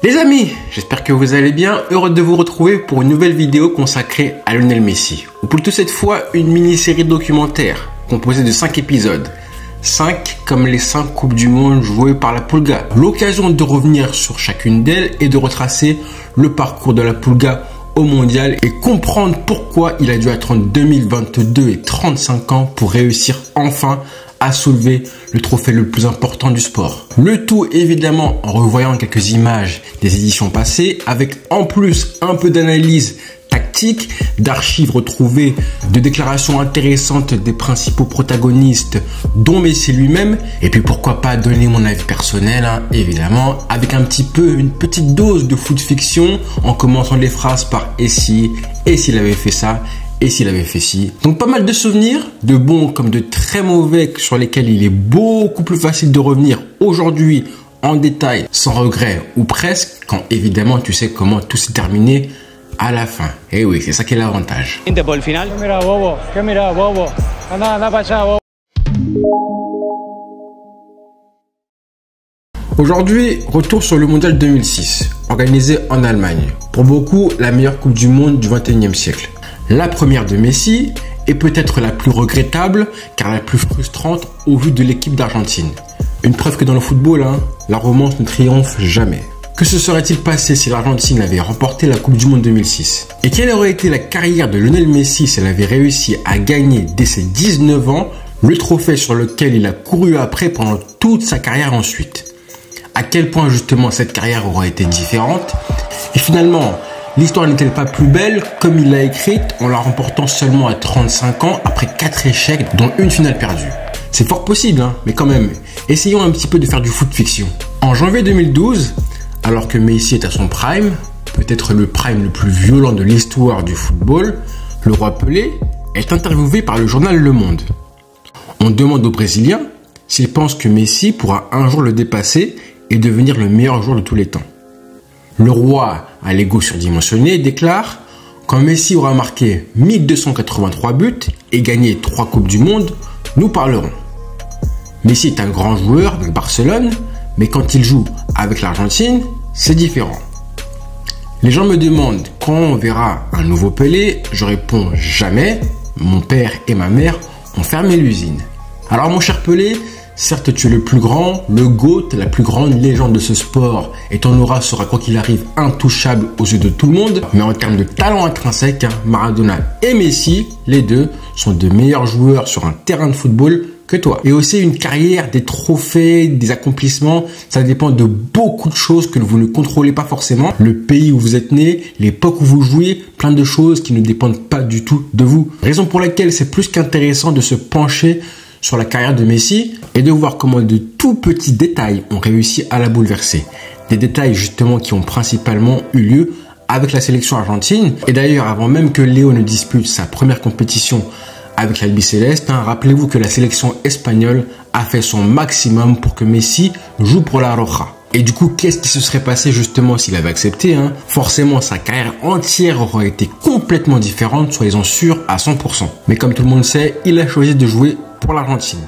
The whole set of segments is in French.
Les amis, j'espère que vous allez bien, heureux de vous retrouver pour une nouvelle vidéo consacrée à Lionel Messi. Ou plutôt cette fois, une mini-série documentaire composée de 5 épisodes. 5 comme les 5 Coupes du Monde jouées par la Pulga. L'occasion de revenir sur chacune d'elles et de retracer le parcours de la Pulga au mondial et comprendre pourquoi il a dû attendre 2022 et 35 ans pour réussir enfin à soulever le trophée le plus important du sport. Le tout évidemment en revoyant quelques images des éditions passées avec en plus un peu d'analyse tactique, d'archives retrouvées, de déclarations intéressantes des principaux protagonistes dont Messi lui-même et puis pourquoi pas donner mon avis personnel évidemment avec une petite dose de foot fiction en commençant les phrases par et si, et s'il avait fait ça, et s'il avait fait ci. Donc pas mal de souvenirs, de bons comme de très mauvais sur lesquels il est beaucoup plus facile de revenir aujourd'hui en détail, sans regret ou presque, quand évidemment tu sais comment tout s'est terminé à la fin. Et oui, c'est ça qui est l'avantage. Aujourd'hui, retour sur le mondial 2006, organisé en Allemagne. Pour beaucoup, la meilleure coupe du monde du 21e siècle. La première de Messi est peut-être la plus regrettable car la plus frustrante au vu de l'équipe d'Argentine. Une preuve que dans le football, la romance ne triomphe jamais. Que se serait-il passé si l'Argentine avait remporté la Coupe du Monde 2006? Et quelle aurait été la carrière de Lionel Messi s'il avait réussi à gagner dès ses 19 ans le trophée sur lequel il a couru après pendant toute sa carrière ensuite? À quel point justement cette carrière aurait été différente? Et finalement, l'histoire n'est-elle pas plus belle comme il l'a écrite en la remportant seulement à 35 ans après 4 échecs dont une finale perdue? C'est fort possible, mais quand même, essayons un petit peu de faire du foot fiction. En janvier 2012, alors que Messi est à son prime, peut-être le prime le plus violent de l'histoire du football, le roi Pelé est interviewé par le journal Le Monde. On demande au Brésilien s'il pense que Messi pourra un jour le dépasser et devenir le meilleur joueur de tous les temps. Le roi, à l'ego surdimensionné, déclare « Quand Messi aura marqué 1283 buts et gagné 3 Coupes du Monde, nous parlerons. Messi est un grand joueur avec Barcelone, mais quand il joue avec l'Argentine, c'est différent. Les gens me demandent quand on verra un nouveau Pelé, je réponds jamais. Mon père et ma mère ont fermé l'usine. Alors mon cher Pelé, certes, tu es le plus grand, le GOAT, la plus grande légende de ce sport, et ton aura sera quoi qu'il arrive intouchable aux yeux de tout le monde. Mais en termes de talent intrinsèque, Maradona et Messi, les deux, sont de meilleurs joueurs sur un terrain de football que toi. Et aussi une carrière, des trophées, des accomplissements, ça dépend de beaucoup de choses que vous ne contrôlez pas forcément. Le pays où vous êtes né, l'époque où vous jouez, plein de choses qui ne dépendent pas du tout de vous. Raison pour laquelle c'est plus qu'intéressant de se pencher sur la carrière de Messi et de voir comment de tout petits détails ont réussi à la bouleverser. Des détails justement qui ont principalement eu lieu avec la sélection argentine. Et d'ailleurs, avant même que Léo ne dispute sa première compétition avec l'Albiceleste, rappelez-vous que la sélection espagnole a fait son maximum pour que Messi joue pour la Roja. Et du coup, qu'est-ce qui se serait passé justement s'il avait accepté? Forcément, sa carrière entière aurait été complètement différente, soyez-en sûrs à 100%. Mais comme tout le monde sait, il a choisi de jouer pour l'Argentine.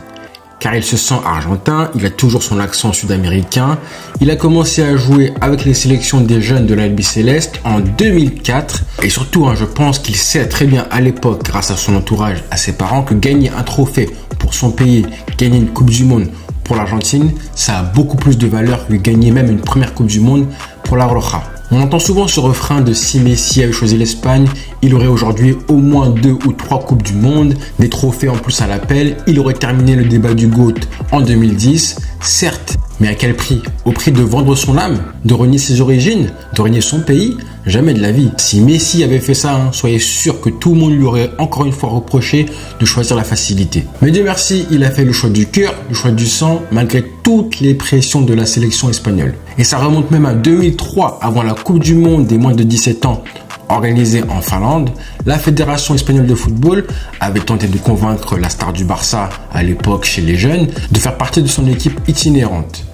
Car il se sent argentin, il a toujours son accent sud-américain. Il a commencé à jouer avec les sélections des jeunes de l'Albiceleste en 2004. Et surtout, je pense qu'il sait très bien à l'époque, grâce à son entourage, à ses parents, que gagner un trophée pour son pays, gagner une Coupe du Monde pour l'Argentine, ça a beaucoup plus de valeur que gagner même une première Coupe du Monde pour la Roja. On entend souvent ce refrain de si Messi avait choisi l'Espagne, il aurait aujourd'hui au moins 2 ou 3 Coupes du Monde, des trophées en plus à l'appel, il aurait terminé le débat du GOAT en 2010, certes, mais à quel prix? Au prix de vendre son âme, de renier ses origines, de renier son pays? Jamais de la vie. Si Messi avait fait ça, soyez sûr que tout le monde lui aurait encore une fois reproché de choisir la facilité. Mais Dieu merci, il a fait le choix du cœur, le choix du sang, malgré toutes les pressions de la sélection espagnole. Et ça remonte même à 2003, avant la Coupe du Monde des moins de 17 ans, organisée en Finlande. La Fédération espagnole de football avait tenté de convaincre la star du Barça, à l'époque chez les jeunes, de faire partie de son équipe itinérante.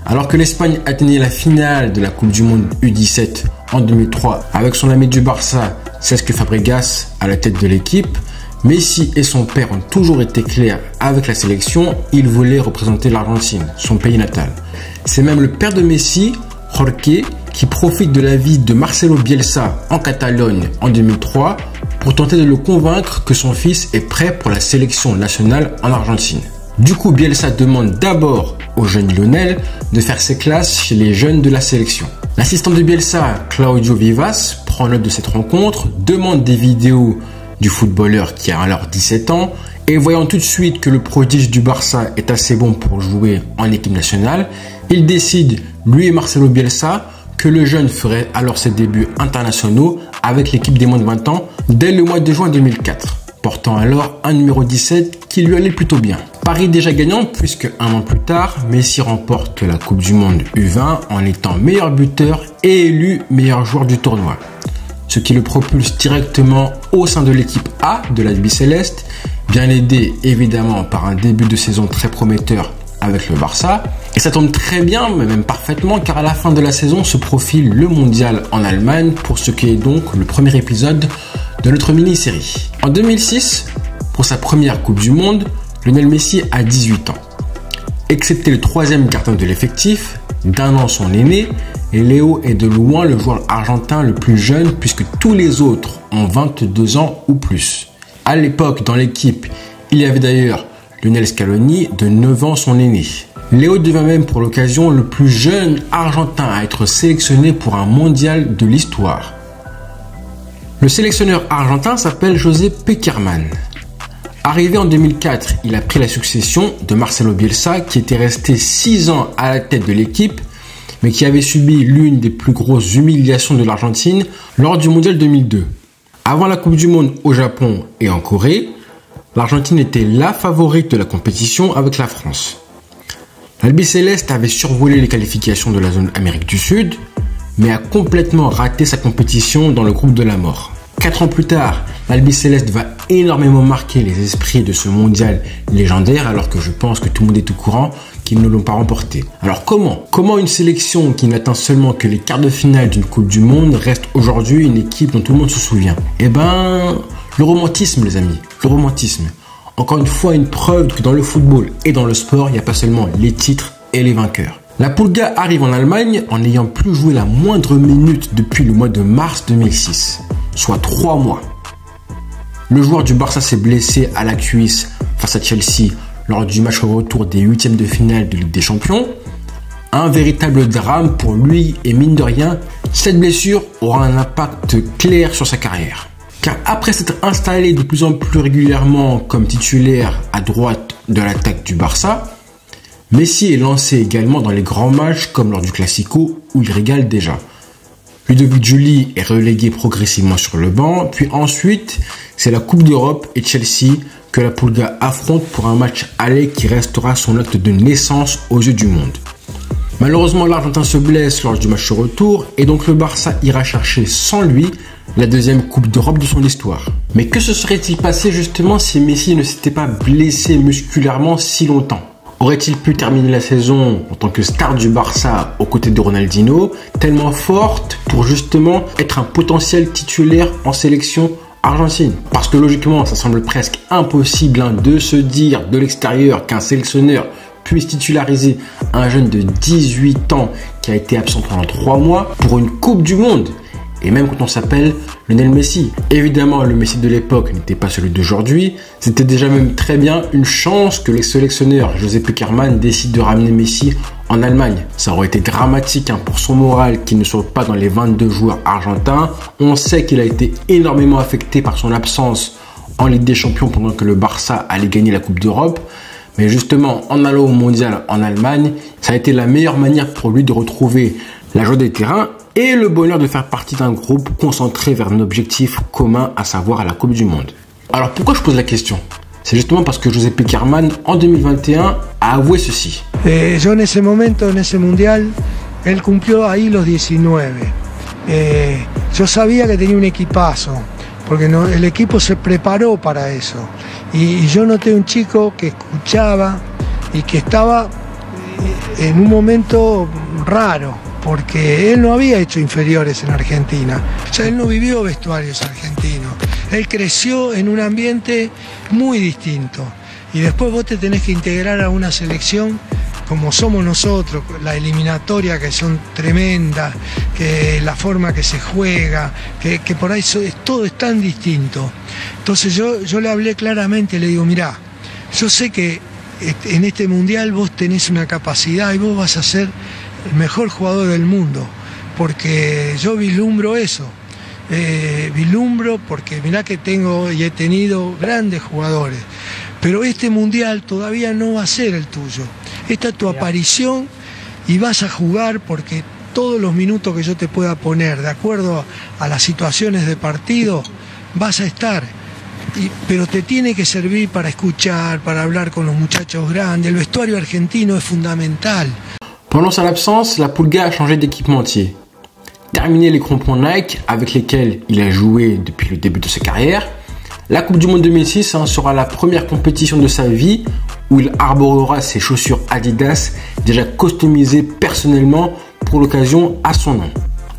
Alors que l'Espagne atteignait la finale de la Coupe du Monde U17 en 2003 avec son ami du Barça, Cesc Fabregas, à la tête de l'équipe, Messi et son père ont toujours été clairs avec la sélection, ils voulaient représenter l'Argentine, son pays natal. C'est même le père de Messi, Jorge, qui profite de la visite de Marcelo Bielsa en Catalogne en 2003 pour tenter de le convaincre que son fils est prêt pour la sélection nationale en Argentine. Du coup, Bielsa demande d'abord au jeune Lionel de faire ses classes chez les jeunes de la sélection. L'assistant de Bielsa, Claudio Vivas, prend note de cette rencontre, demande des vidéos du footballeur qui a alors 17 ans et voyant tout de suite que le prodige du Barça est assez bon pour jouer en équipe nationale, il décide, lui et Marcelo Bielsa, que le jeune ferait alors ses débuts internationaux avec l'équipe des moins de 20 ans dès le mois de juin 2004, portant alors un numéro 17 qui lui allait plutôt bien. Paris déjà gagnant puisque un an plus tard, Messi remporte la Coupe du Monde U20 en étant meilleur buteur et élu meilleur joueur du tournoi. Ce qui le propulse directement au sein de l'équipe A de l'Albiceleste, bien aidé évidemment par un début de saison très prometteur avec le Barça. Et ça tombe très bien, mais même parfaitement, car à la fin de la saison se profile le mondial en Allemagne pour ce qui est donc le premier épisode de notre mini-série. En 2006, pour sa première Coupe du Monde, Lionel Messi a 18 ans. Excepté le troisième gardien de l'effectif, d'un an son aîné, et Léo est de loin le joueur argentin le plus jeune puisque tous les autres ont 22 ans ou plus. À l'époque, dans l'équipe, il y avait d'ailleurs Lionel Scaloni, de 9 ans son aîné. Léo devient même pour l'occasion le plus jeune argentin à être sélectionné pour un mondial de l'histoire. Le sélectionneur argentin s'appelle José Pekerman. Arrivé en 2004, il a pris la succession de Marcelo Bielsa qui était resté 6 ans à la tête de l'équipe mais qui avait subi l'une des plus grosses humiliations de l'Argentine lors du mondial 2002. Avant la Coupe du Monde au Japon et en Corée, l'Argentine était la favorite de la compétition avec la France. L'Albiceleste avait survolé les qualifications de la zone Amérique du Sud, mais a complètement raté sa compétition dans le groupe de la mort. 4 ans plus tard, l'Albiceleste va énormément marquer les esprits de ce mondial légendaire, alors que je pense que tout le monde est au courant qu'ils ne l'ont pas remporté. Alors comment une sélection qui n'atteint seulement que les quarts de finale d'une Coupe du Monde reste aujourd'hui une équipe dont tout le monde se souvient? Eh ben, le romantisme les amis, le romantisme. Encore une fois, une preuve que dans le football et dans le sport, il n'y a pas seulement les titres et les vainqueurs. La Pulga arrive en Allemagne en n'ayant plus joué la moindre minute depuis le mois de mars 2006, soit 3 mois. Le joueur du Barça s'est blessé à la cuisse face à Chelsea lors du match au retour des 8e de finale de Ligue des Champions. Un véritable drame pour lui et mine de rien, cette blessure aura un impact clair sur sa carrière. Car après s'être installé de plus en plus régulièrement comme titulaire à droite de l'attaque du Barça, Messi est lancé également dans les grands matchs comme lors du Classico où il régale déjà. Ludovic Giuly est relégué progressivement sur le banc, puis ensuite c'est la Coupe d'Europe et Chelsea que la Pulga affronte pour un match aller qui restera son acte de naissance aux yeux du monde. Malheureusement, l'Argentin se blesse lors du match retour et donc le Barça ira chercher sans lui la deuxième Coupe d'Europe de son histoire. Mais que se serait-il passé justement si Messi ne s'était pas blessé musculairement si longtemps? Aurait-il pu terminer la saison en tant que star du Barça aux côtés de Ronaldinho, tellement forte pour justement être un potentiel titulaire en sélection argentine? Parce que logiquement, ça semble presque impossible de se dire de l'extérieur qu'un sélectionneur puisse titulariser un jeune de 18 ans qui a été absent pendant 3 mois pour une Coupe du Monde. Et même quand on s'appelle Lionel Messi. Évidemment, le Messi de l'époque n'était pas celui d'aujourd'hui. C'était déjà même très bien une chance que les sélectionneurs José Pekerman décident de ramener Messi en Allemagne. Ça aurait été dramatique pour son moral qu'il ne soit pas dans les 22 joueurs argentins. On sait qu'il a été énormément affecté par son absence en Ligue des Champions pendant que le Barça allait gagner la Coupe d'Europe. Mais justement, en allant au mondial en Allemagne, ça a été la meilleure manière pour lui de retrouver la joie des terrains et le bonheur de faire partie d'un groupe concentré vers un objectif commun, à savoir la Coupe du Monde. Alors pourquoi je pose la question? C'est justement parce que José Pekerman, en 2021, a avoué ceci. Yo en ese momento, en ese mundial, él cumplió ahí los 19. Yo sabía que tenía un equipazo, porque el equipo se preparó para eso. Y yo noté un chico que escuchaba y que estaba en un momento raro, porque él no había hecho inferiores en Argentina. O sea, él no vivió vestuarios argentinos. Él creció en un ambiente muy distinto. Y después vos te tenés que integrar a una selección como somos nosotros, la eliminatoria que son tremendas, que la forma que se juega, que por ahí todo es tan distinto. Entonces yo le hablé claramente, le digo, mirá, yo sé que en este mundial vos tenés una capacidad y vos vas a ser el mejor jugador del mundo, porque yo vislumbro eso. Vislumbro porque mirá que tengo y he tenido grandes jugadores, pero este mundial todavía no va a ser el tuyo. Esta es tu aparición y vas a jugar porque todos los minutos que yo te pueda poner de acuerdo a las situaciones de partido vas a estar, pero te tiene que servir para escuchar, para hablar con los muchachos grandes. El vestuario argentino es fundamental. Pendant sa absence, la Pulga a changé d'équipementier. Terminé les crampons Nike avec lesquels il a joué depuis le début de sa carrière, la Coupe du Monde 2006 sera la première compétition de sa vie où il arborera ses chaussures Adidas déjà customisées personnellement pour l'occasion à son nom.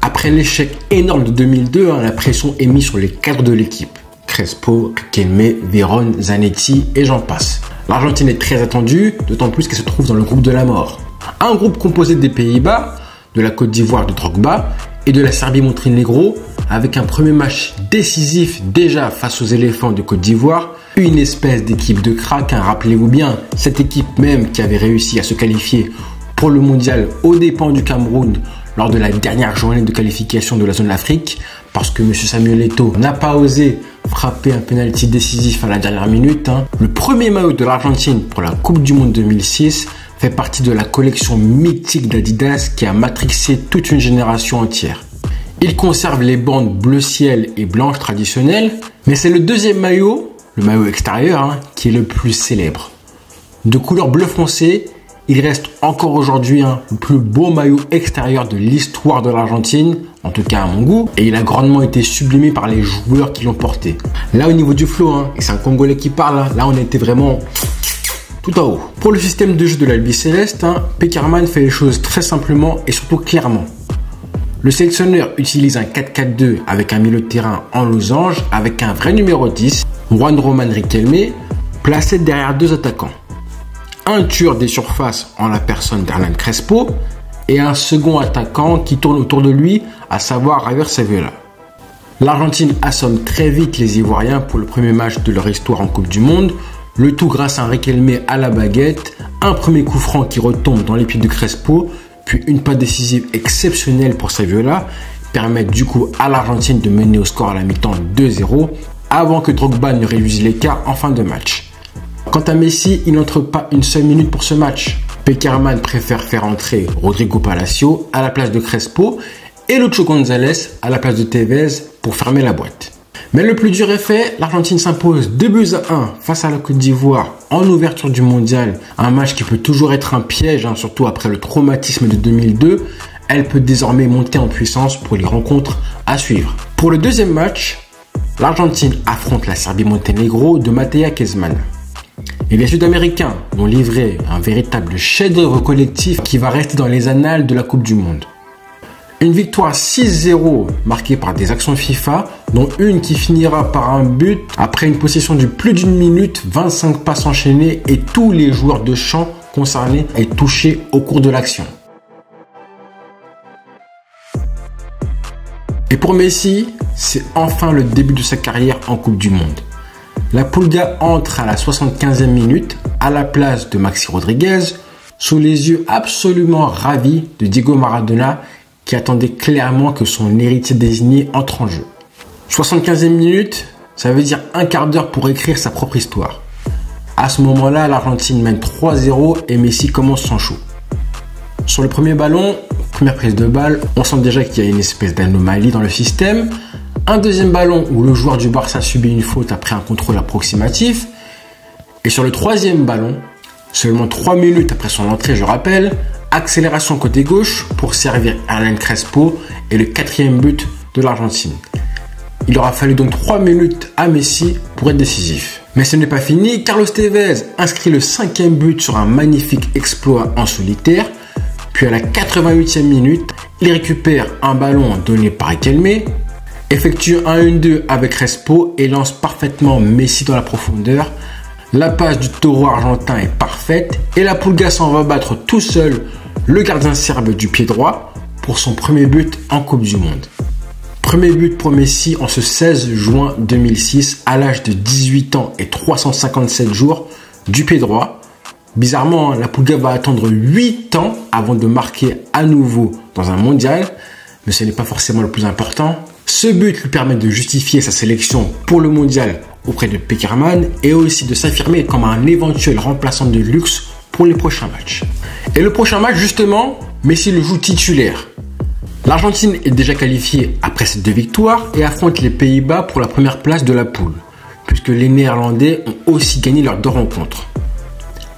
Après l'échec énorme de 2002, la pression est mise sur les cadres de l'équipe. Crespo, Riquelme, Veron, Zanetti et j'en passe. L'Argentine est très attendue, d'autant plus qu'elle se trouve dans le groupe de la mort. Un groupe composé des Pays-Bas, de la Côte d'Ivoire de Drogba et de la Serbie-Monténégro, avec un premier match décisif déjà face aux éléphants de Côte d'Ivoire, une espèce d'équipe de crack, rappelez-vous bien, cette équipe même qui avait réussi à se qualifier pour le mondial aux dépens du Cameroun lors de la dernière journée de qualification de la zone Afrique, parce que M. Samuel Eto'o n'a pas osé frapper un penalty décisif à la dernière minute. Le premier maillot de l'Argentine pour la Coupe du Monde 2006 fait partie de la collection mythique d'Adidas qui a matrixé toute une génération entière. Il conserve les bandes bleu ciel et blanche traditionnelles, mais c'est le deuxième maillot, le maillot extérieur, qui est le plus célèbre. De couleur bleu foncé, il reste encore aujourd'hui le plus beau maillot extérieur de l'histoire de l'Argentine, en tout cas à mon goût, et il a grandement été sublimé par les joueurs qui l'ont porté. Là au niveau du flow, et c'est un Congolais qui parle, là on était vraiment tout en haut. Pour le système de jeu de l'Albi Céleste, Pekerman fait les choses très simplement et surtout clairement. Le sélectionneur utilise un 4-4-2 avec un milieu de terrain en losange avec un vrai numéro 10, Juan Román Riquelme, placé derrière deux attaquants. Un tueur des surfaces en la personne d'Hernan Crespo et un second attaquant qui tourne autour de lui, à savoir Javier Saviola. L'Argentine assomme très vite les Ivoiriens pour le premier match de leur histoire en Coupe du Monde, le tout grâce à un Riquelme à la baguette, un premier coup franc qui retombe dans les pieds de Crespo, puis une passe décisive exceptionnelle pour Saviola, permettent du coup à l'Argentine de mener au score à la mi-temps 2-0, avant que Drogba ne réduise l'écart en fin de match. Quant à Messi, il n'entre pas une seule minute pour ce match. Pekerman préfère faire entrer Rodrigo Palacio à la place de Crespo et Lucho González à la place de Tevez pour fermer la boîte. Mais le plus dur est fait, l'Argentine s'impose 2-1 face à la Côte d'Ivoire en ouverture du mondial. Un match qui peut toujours être un piège, surtout après le traumatisme de 2002. Elle peut désormais monter en puissance pour les rencontres à suivre. Pour le deuxième match, l'Argentine affronte la Serbie-Monténégro de Mateja Kezman. Et les Sud-Américains vont livrer un véritable chef-d'œuvre collectif qui va rester dans les annales de la Coupe du Monde. Une victoire 6-0 marquée par des actions FIFA, dont une qui finira par un but après une possession de plus d'une minute, 25 passes enchaînées et tous les joueurs de champ concernés et touchés au cours de l'action. Et pour Messi, c'est enfin le début de sa carrière en Coupe du Monde. La Pulga entre à la 75e minute à la place de Maxi Rodriguez sous les yeux absolument ravis de Diego Maradona qui attendait clairement que son héritier désigné entre en jeu. 75e minute, ça veut dire un quart d'heure pour écrire sa propre histoire. À ce moment-là, l'Argentine mène 3-0 et Messi commence son show. Sur le premier ballon, première prise de balle, on sent déjà qu'il y a une espèce d'anomalie dans le système. Un deuxième ballon où le joueur du Barça subit une faute après un contrôle approximatif. Et sur le troisième ballon, seulement 3 minutes après son entrée, je rappelle, accélération côté gauche pour servir Hernan Crespo et le 4e but de l'Argentine. Il aura fallu donc 3 minutes à Messi pour être décisif. Mais ce n'est pas fini, Carlos Tevez inscrit le 5e but sur un magnifique exploit en solitaire. Puis à la 88e minute, il récupère un ballon donné par Riquelme, effectue un 1-2 avec Crespo et lance parfaitement Messi dans la profondeur La passe du taureau argentin est parfaite et la Pulga s'en va battre tout seul le gardien serbe du pied droit pour son premier but en Coupe du Monde. Premier but pour Messi en ce 16 juin 2006 à l'âge de 18 ans et 357 jours du pied droit. Bizarrement, la Pulga va attendre 8 ans avant de marquer à nouveau dans un mondial, mais ce n'est pas forcément le plus important. Ce but lui permet de justifier sa sélection pour le mondial auprès de Pekerman et aussi de s'affirmer comme un éventuel remplaçant de luxe pour les prochains matchs. Et le prochain match, justement, Messi le joue titulaire. L'Argentine est déjà qualifiée après ces 2 victoires et affronte les Pays-Bas pour la première place de la poule, puisque les Néerlandais ont aussi gagné leurs 2 rencontres.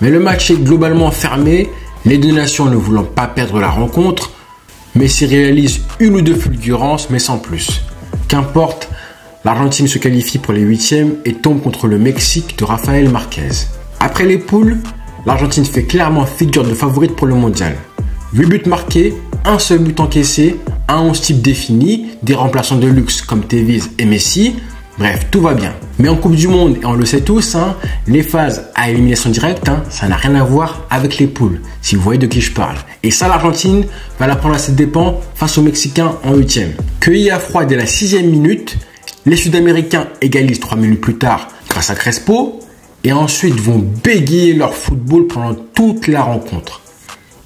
Mais le match est globalement fermé, les 2 nations ne voulant pas perdre la rencontre. Messi réalise 1 ou 2 fulgurances, mais sans plus. Qu'importe, l'Argentine se qualifie pour les 8e et tombe contre le Mexique de Rafael Marquez. Après les poules, l'Argentine fait clairement figure de favorite pour le mondial. 8 buts marqués, un seul but encaissé, un 11 type défini, des remplaçants de luxe comme Tevez et Messi. Bref, tout va bien. Mais en Coupe du Monde, et on le sait tous, les phases à élimination directe, ça n'a rien à voir avec les poules, si vous voyez de qui je parle. Et ça, l'Argentine va la prendre à ses dépens face aux Mexicains en 8e. Cueillis à froid dès la 6e minute, les Sud-Américains égalisent 3 minutes plus tard grâce à Crespo, et ensuite vont bégayer leur football pendant toute la rencontre.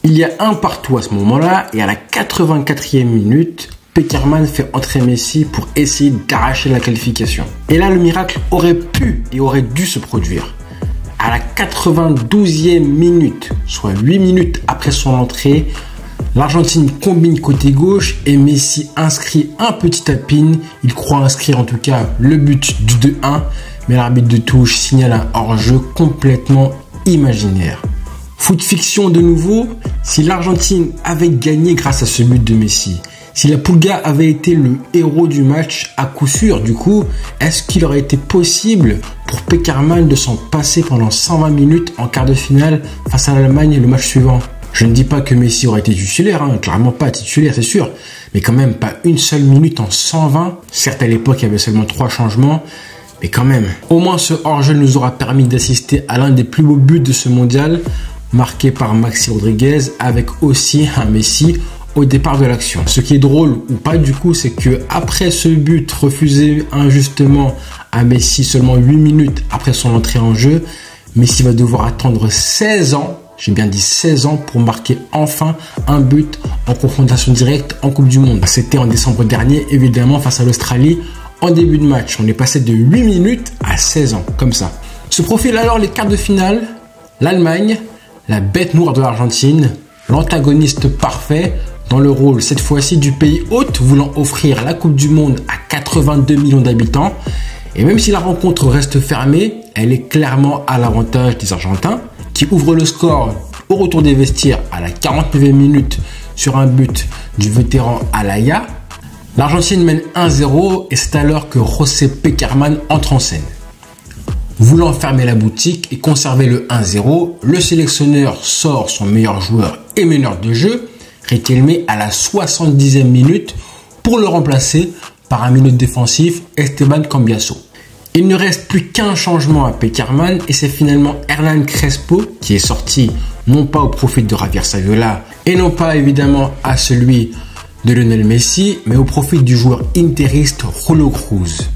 Il y a un partout à ce moment-là, et à la 84e minute, Pekerman fait entrer Messi pour essayer d'arracher la qualification. Et là, le miracle aurait pu et aurait dû se produire. À la 92e minute, soit 8 minutes après son entrée, l'Argentine combine côté gauche et Messi inscrit un petit tapin. Il croit inscrire en tout cas le but du 2-1, mais l'arbitre de touche signale un hors-jeu complètement imaginaire. Foot fiction de nouveau, si l'Argentine avait gagné grâce à ce but de Messi, si la Pulga avait été le héros du match à coup sûr, du coup, est-ce qu'il aurait été possible pour Pekerman de s'en passer pendant 120 minutes en quart de finale face à l'Allemagne le match suivant? Je ne dis pas que Messi aurait été titulaire, clairement pas titulaire, c'est sûr, mais quand même pas une seule minute en 120. Certes, à l'époque, il y avait seulement 3 changements, mais quand même. Au moins, ce hors-jeu nous aura permis d'assister à l'un des plus beaux buts de ce mondial, marqué par Maxi Rodriguez, avec aussi un Messi au départ de l'action. Ce qui est drôle ou pas du coup, c'est que après ce but refusé injustement à Messi seulement 8 minutes après son entrée en jeu, Messi va devoir attendre 16 ans, j'ai bien dit 16 ans, pour marquer enfin un but en confrontation directe en Coupe du Monde. C'était en décembre dernier, évidemment, face à l'Australie en début de match. On est passé de 8 minutes à 16 ans, comme ça. Se profilent alors les quarts de finale, l'Allemagne, la bête noire de l'Argentine, l'antagoniste parfait, dans le rôle cette fois-ci du pays hôte voulant offrir la Coupe du Monde à 82 millions d'habitants. Et même si la rencontre reste fermée, elle est clairement à l'avantage des Argentins qui ouvrent le score au retour des vestiaires à la 49e minute sur un but du vétéran Alaya. L'Argentine mène 1-0 et c'est alors que José Pekerman entre en scène. Voulant fermer la boutique et conserver le 1-0, le sélectionneur sort son meilleur joueur et meneur de jeu, Riquelme, à la 70e minute pour le remplacer par un milieu défensif, Esteban Cambiasso. Il ne reste plus qu'un changement à Pekerman et c'est finalement Hernan Crespo qui est sorti, non pas au profit de Javier Saviola et non pas évidemment à celui de Lionel Messi, mais au profit du joueur interiste Julio Cruz.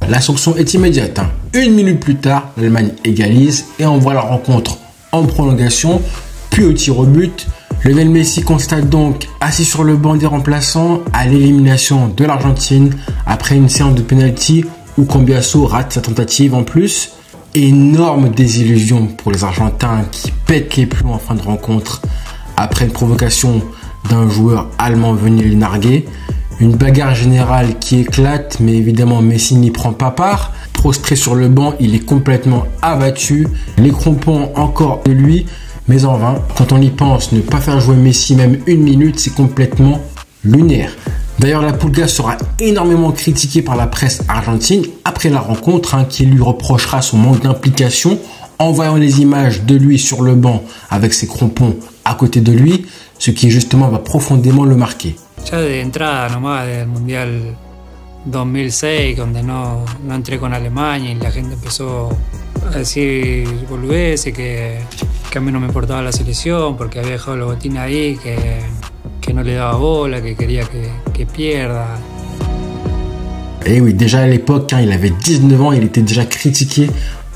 La sanction est immédiate. 1 minute plus tard, l'Allemagne égalise et envoie la rencontre en prolongation, puis au tir au but. Lionel Messi constate donc, assis sur le banc des remplaçants, à l'élimination de l'Argentine après une séance de pénalty où Cambiasso rate sa tentative en plus. Énorme désillusion pour les Argentins qui pètent les plombs en fin de rencontre après une provocation d'un joueur allemand venu les narguer. Une bagarre générale qui éclate, mais évidemment Messi n'y prend pas part. Prostré sur le banc, il est complètement abattu. Les crampons encore de lui, mais en vain. Quand on y pense, ne pas faire jouer Messi même 1 minute, c'est complètement lunaire. D'ailleurs, la Pulga sera énormément critiquée par la presse argentine après la rencontre, qui lui reprochera son manque d'implication en voyant les images de lui sur le banc avec ses crampons à côté de lui, ce qui justement va profondément le marquer. Ya de entrada nomás del Mundial 2006, donde no entré con Alemania y la gente empezó a decir boludeces, que a mí no me importaba la selección porque había dejado los botines ahí, que no le daba bola, que quería que pierda. Et oui, déjà à l'époque, il avait 19 ans, il était déjà critiqué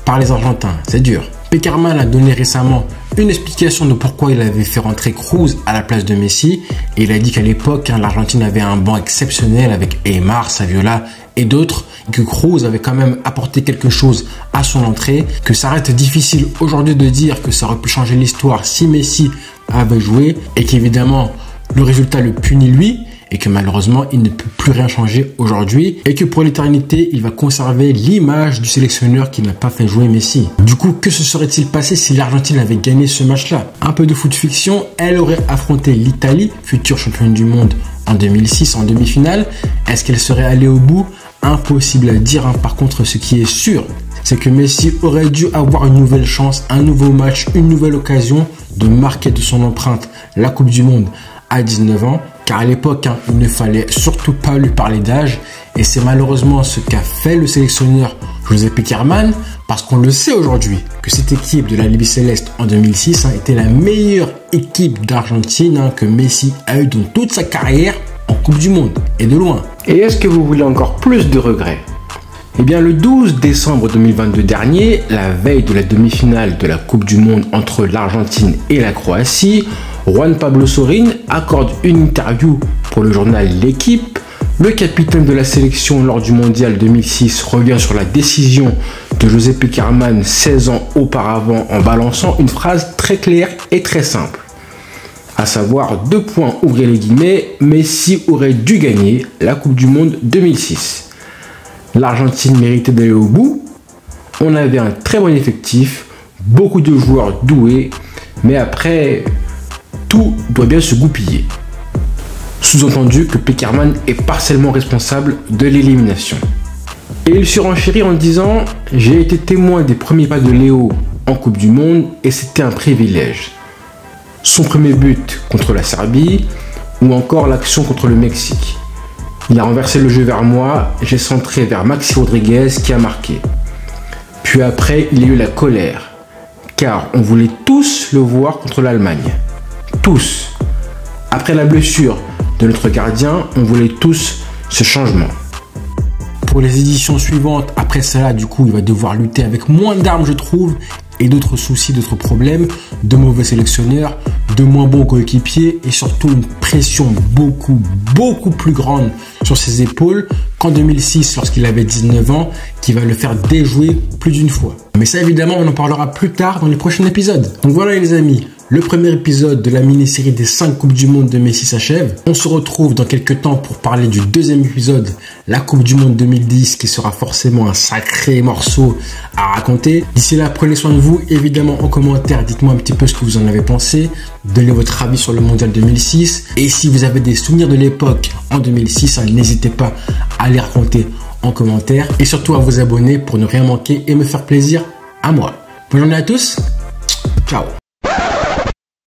par les Argentins. C'est dur. Pekerman a donné récemment une explication de pourquoi il avait fait rentrer Kroos à la place de Messi. Et il a dit qu'à l'époque, l'Argentine avait un banc exceptionnel avec Aymar, Saviola et d'autres. Et que Kroos avait quand même apporté quelque chose à son entrée. Que ça reste difficile aujourd'hui de dire que ça aurait pu changer l'histoire si Messi avait joué. Et qu'évidemment, le résultat le punit lui. Et que malheureusement, il ne peut plus rien changer aujourd'hui. Et que pour l'éternité, il va conserver l'image du sélectionneur qui n'a pas fait jouer Messi. Du coup, que se serait-il passé si l'Argentine avait gagné ce match-là? Un peu de foot fiction, elle aurait affronté l'Italie, future championne du monde en 2006 en demi-finale. Est-ce qu'elle serait allée au bout? Impossible à dire. Par contre, ce qui est sûr, c'est que Messi aurait dû avoir une nouvelle chance, un nouveau match, une nouvelle occasion de marquer de son empreinte la Coupe du Monde à 19 ans. Car à l'époque, il ne fallait surtout pas lui parler d'âge. Et c'est malheureusement ce qu'a fait le sélectionneur José Pekerman. Parce qu'on le sait aujourd'hui que cette équipe de la Libye Céleste en 2006 était la meilleure équipe d'Argentine que Messi a eu dans toute sa carrière en Coupe du Monde. Et de loin. Et est-ce que vous voulez encore plus de regrets? Eh bien, le 12 décembre 2022 dernier, la veille de la demi-finale de la Coupe du Monde entre l'Argentine et la Croatie, Juan Pablo Sorín accorde une interview pour le journal L'Équipe. Le capitaine de la sélection lors du mondial 2006 revient sur la décision de José Pekerman 16 ans auparavant en balançant une phrase très claire et très simple. À savoir, 2 points, ouvrez les guillemets, Messi aurait dû gagner la Coupe du Monde 2006. L'Argentine méritait d'aller au bout. On avait un très bon effectif, beaucoup de joueurs doués, mais après, tout doit bien se goupiller. Sous-entendu que Pekerman est partiellement responsable de l'élimination. Et il surenchérit en disant « J'ai été témoin des premiers pas de Léo en Coupe du Monde et c'était un privilège. Son premier but contre la Serbie ou encore l'action contre le Mexique. Il a renversé le jeu vers moi, j'ai centré vers Maxi Rodriguez qui a marqué. Puis après, il y a eu la colère, car on voulait tous le voir contre l'Allemagne. Tous. Après la blessure de notre gardien, on voulait tous ce changement. Pour les éditions suivantes, après cela, du coup, il va devoir lutter avec moins d'armes, je trouve, et d'autres soucis, d'autres problèmes, de mauvais sélectionneurs, de moins bons coéquipiers et surtout une pression beaucoup plus grande sur ses épaules qu'en 2006 lorsqu'il avait 19 ans, qui va le faire déjouer plus d'une fois. Mais ça évidemment, on en parlera plus tard dans les prochains épisodes. Donc voilà les amis, le premier épisode de la mini-série des 5 Coupes du Monde de Messi s'achève. On se retrouve dans quelques temps pour parler du deuxième épisode, la Coupe du Monde 2010, qui sera forcément un sacré morceau à raconter. D'ici là, prenez soin de vous. Évidemment, en commentaire, dites-moi un petit peu ce que vous en avez pensé. Donnez votre avis sur le Mondial 2006. Et si vous avez des souvenirs de l'époque en 2006, n'hésitez pas à les raconter en commentaire. Et surtout à vous abonner pour ne rien manquer et me faire plaisir à moi. Bonne journée à tous. Ciao.